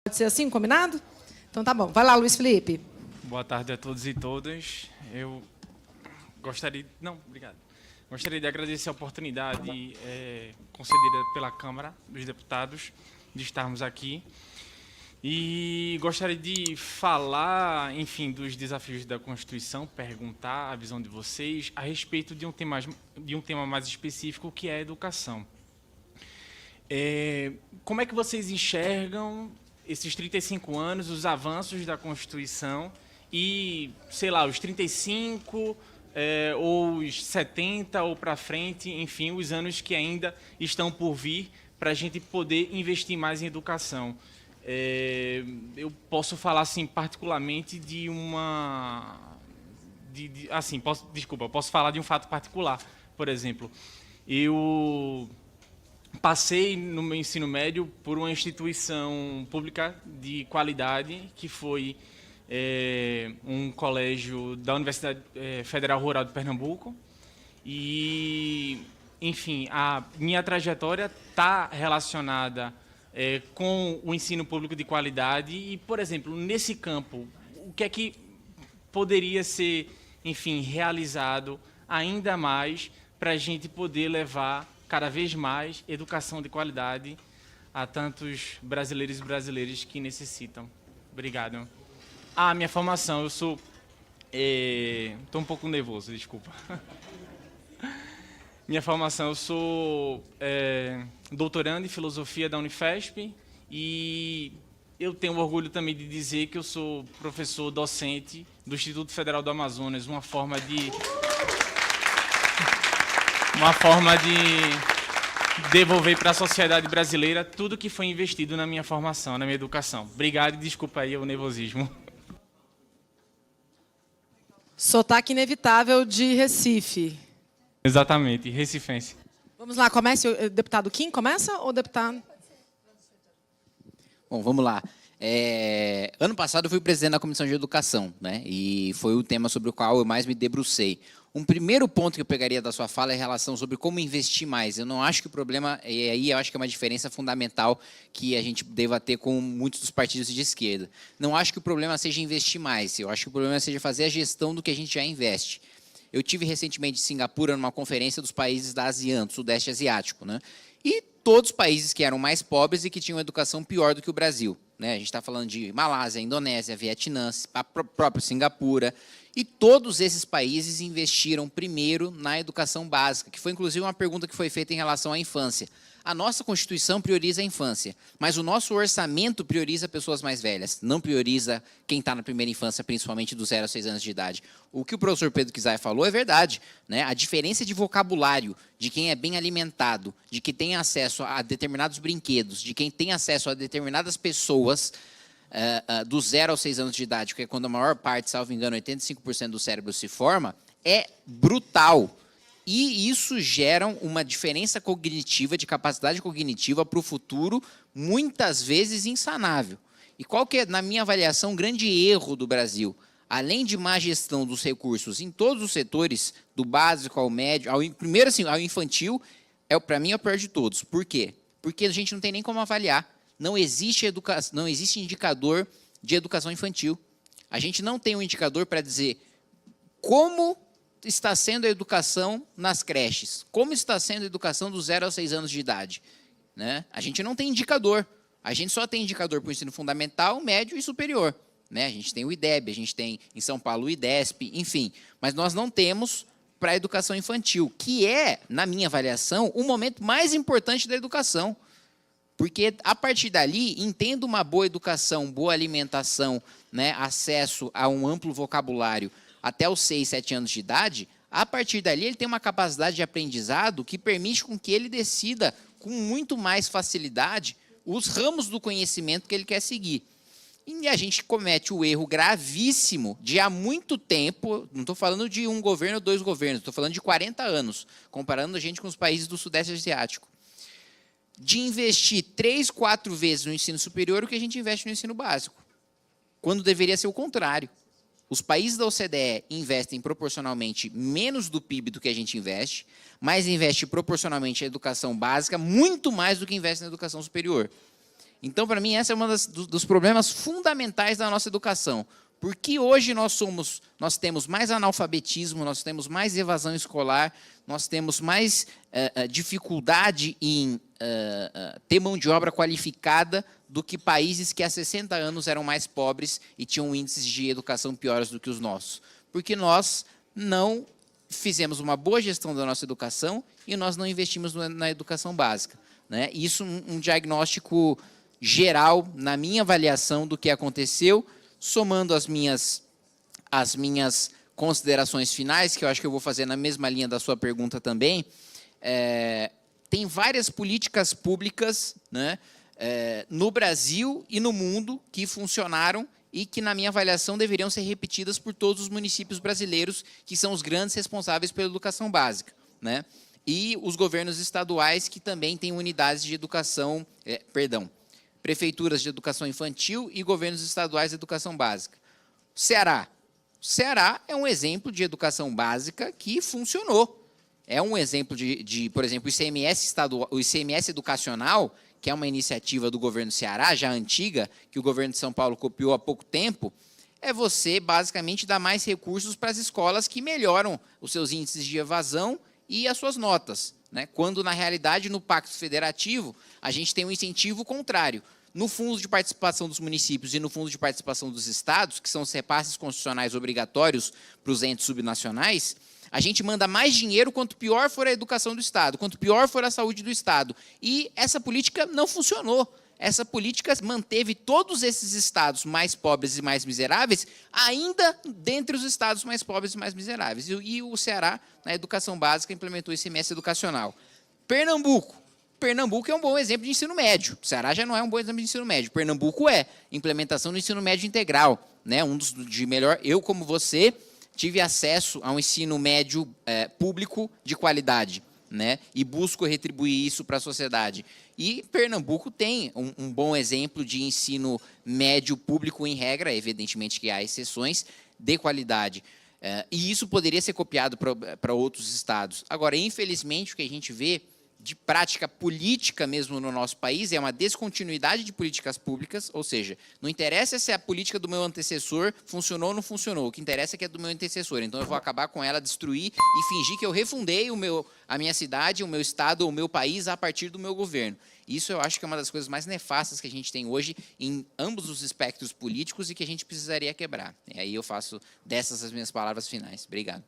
Pode ser assim, combinado? Então tá bom. Vai lá, Luiz Felipe. Boa tarde a todos e todas. Eu gostaria... Não, obrigado. Gostaria de agradecer a oportunidade concedida pela Câmara dos Deputados de estarmos aqui. E gostaria de falar, enfim, dos desafios da Constituição, perguntar a visão de vocês a respeito de um tema mais específico, que é a educação. Como é que vocês enxergam esses 35 anos, os avanços da Constituição e, sei lá, os 35, ou os 70 ou para frente, enfim, os anos que ainda estão por vir para a gente poder investir mais em educação? Eu posso falar, assim, particularmente de uma... eu posso falar de um fato particular. Por exemplo, eu passei no meu ensino médio por uma instituição pública de qualidade, que foi um colégio da Universidade Federal Rural de Pernambuco. E, enfim, a minha trajetória está relacionada com o ensino público de qualidade. E, por exemplo, nesse campo, o que é que poderia ser, enfim, realizado ainda mais para a gente poder levar cada vez mais educação de qualidade a tantos brasileiros e brasileiras que necessitam? Obrigado. Minha formação, eu sou... Estou um pouco nervoso, desculpa. Minha formação, eu sou doutorando em filosofia da Unifesp e eu tenho orgulho também de dizer que eu sou professor docente do Instituto Federal do Amazonas, uma forma de devolver para a sociedade brasileira tudo que foi investido na minha formação, na minha educação. Obrigado e desculpa aí o nervosismo. Sotaque inevitável de Recife. Exatamente, recifense. Vamos lá, comece. O deputado Kim começa ou o deputado... Bom, vamos lá. Ano passado eu fui presidente da Comissão de Educação, né? E foi o tema sobre o qual eu mais me debrucei. Um primeiro ponto que eu pegaria da sua fala é a relação sobre como investir mais. Eu não acho que o problema, e aí eu acho que é uma diferença fundamental que a gente deva ter com muitos dos partidos de esquerda. Não acho que o problema seja investir mais, eu acho que o problema seja fazer a gestão do que a gente já investe. Eu tive recentemente em Singapura numa conferência dos países da ASEAN, do Sudeste Asiático, né? E todos os países que eram mais pobres e que tinham educação pior do que o Brasil, né? A gente está falando de Malásia, Indonésia, Vietnã, a própria Singapura. E todos esses países investiram primeiro na educação básica, que foi inclusive uma pergunta que foi feita em relação à infância. A nossa Constituição prioriza a infância, mas o nosso orçamento prioriza pessoas mais velhas, não prioriza quem está na primeira infância, principalmente dos 0 a 6 anos de idade. O que o professor Pedro Kizai falou é verdade, né? A diferença de vocabulário de quem é bem alimentado, de quem tem acesso a determinados brinquedos, de quem tem acesso a determinadas pessoas... dos 0 aos 6 anos de idade, que é quando a maior parte, salvo engano, 85% do cérebro se forma, é brutal. E isso gera uma diferença cognitiva, de capacidade cognitiva para o futuro, muitas vezes insanável. E qual que é, na minha avaliação, o grande erro do Brasil? Além de má gestão dos recursos em todos os setores, do básico ao médio, primeiro assim, ao infantil, para mim é o pior de todos. Por quê? Porque a gente não tem nem como avaliar. Não existe indicador de educação infantil. A gente não tem um indicador para dizer como está sendo a educação nas creches, como está sendo a educação dos 0 aos 6 anos de idade, né? A gente não tem indicador. A gente só tem indicador para o ensino fundamental, médio e superior, né? A gente tem o IDEB, a gente tem em São Paulo o IDESP, enfim. Mas nós não temos para a educação infantil, que é, na minha avaliação, o momento mais importante da educação. Porque, a partir dali, entendo uma boa educação, boa alimentação, né, acesso a um amplo vocabulário até os 6, 7 anos de idade, a partir dali ele tem uma capacidade de aprendizado que permite com que ele decida com muito mais facilidade os ramos do conhecimento que ele quer seguir. E a gente comete o erro gravíssimo de há muito tempo, não estou falando de um governo ou 2 governos, estou falando de 40 anos, comparando a gente com os países do Sudeste Asiático, de investir 3, 4 vezes no ensino superior o que a gente investe no ensino básico, quando deveria ser o contrário. Os países da OCDE investem proporcionalmente menos do PIB do que a gente investe, mas investe proporcionalmente a educação básica muito mais do que investe na educação superior. Então, para mim, esse é um dos problemas fundamentais da nossa educação. Porque hoje nós temos mais analfabetismo, nós temos mais evasão escolar, nós temos mais dificuldade em ter mão de obra qualificada do que países que há 60 anos eram mais pobres e tinham índices de educação piores do que os nossos. Porque nós não fizemos uma boa gestão da nossa educação e nós não investimos na educação básica, né? Isso um diagnóstico geral, na minha avaliação do que aconteceu, somando as minhas considerações finais, que eu acho que eu vou fazer na mesma linha da sua pergunta também. Tem várias políticas públicas, né, no Brasil e no mundo que funcionaram e que, na minha avaliação, deveriam ser repetidas por todos os municípios brasileiros, que são os grandes responsáveis pela educação básica, né? E os governos estaduais, que também têm unidades de educação, prefeituras de educação infantil e governos estaduais de educação básica. Ceará. Ceará é um exemplo de educação básica que funcionou. É um exemplo por exemplo, o ICMS educacional, que é uma iniciativa do governo do Ceará, já antiga, que o governo de São Paulo copiou há pouco tempo, é você, basicamente, dar mais recursos para as escolas que melhoram os seus índices de evasão e as suas notas, né? Quando, na realidade, no Pacto Federativo, a gente tem um incentivo contrário. No Fundo de Participação dos Municípios e no Fundo de Participação dos Estados, que são os repasses constitucionais obrigatórios para os entes subnacionais, a gente manda mais dinheiro quanto pior for a educação do Estado, quanto pior for a saúde do Estado. E essa política não funcionou. Essa política manteve todos esses estados mais pobres e mais miseráveis ainda dentre os estados mais pobres e mais miseráveis. E o Ceará, na educação básica, implementou esse ICMS educacional. Pernambuco. Pernambuco é um bom exemplo de ensino médio. O Ceará já não é um bom exemplo de ensino médio. Pernambuco é implementação do ensino médio integral, né? Um dos de melhor. Eu, como você, tive acesso a um ensino médio público de qualidade, né? E busco retribuir isso para a sociedade. E Pernambuco tem um bom exemplo de ensino médio público em regra, evidentemente que há exceções, de qualidade. E isso poderia ser copiado para outros estados. Agora, infelizmente, o que a gente vê de prática política mesmo no nosso país é uma descontinuidade de políticas públicas, ou seja, não interessa se a política do meu antecessor funcionou ou não funcionou, o que interessa é que é do meu antecessor, então eu vou acabar com ela, destruir e fingir que eu refundei a minha cidade, o meu estado, o meu país a partir do meu governo. Isso eu acho que é uma das coisas mais nefastas que a gente tem hoje em ambos os espectros políticos e que a gente precisaria quebrar. E aí eu faço dessas as minhas palavras finais. Obrigado.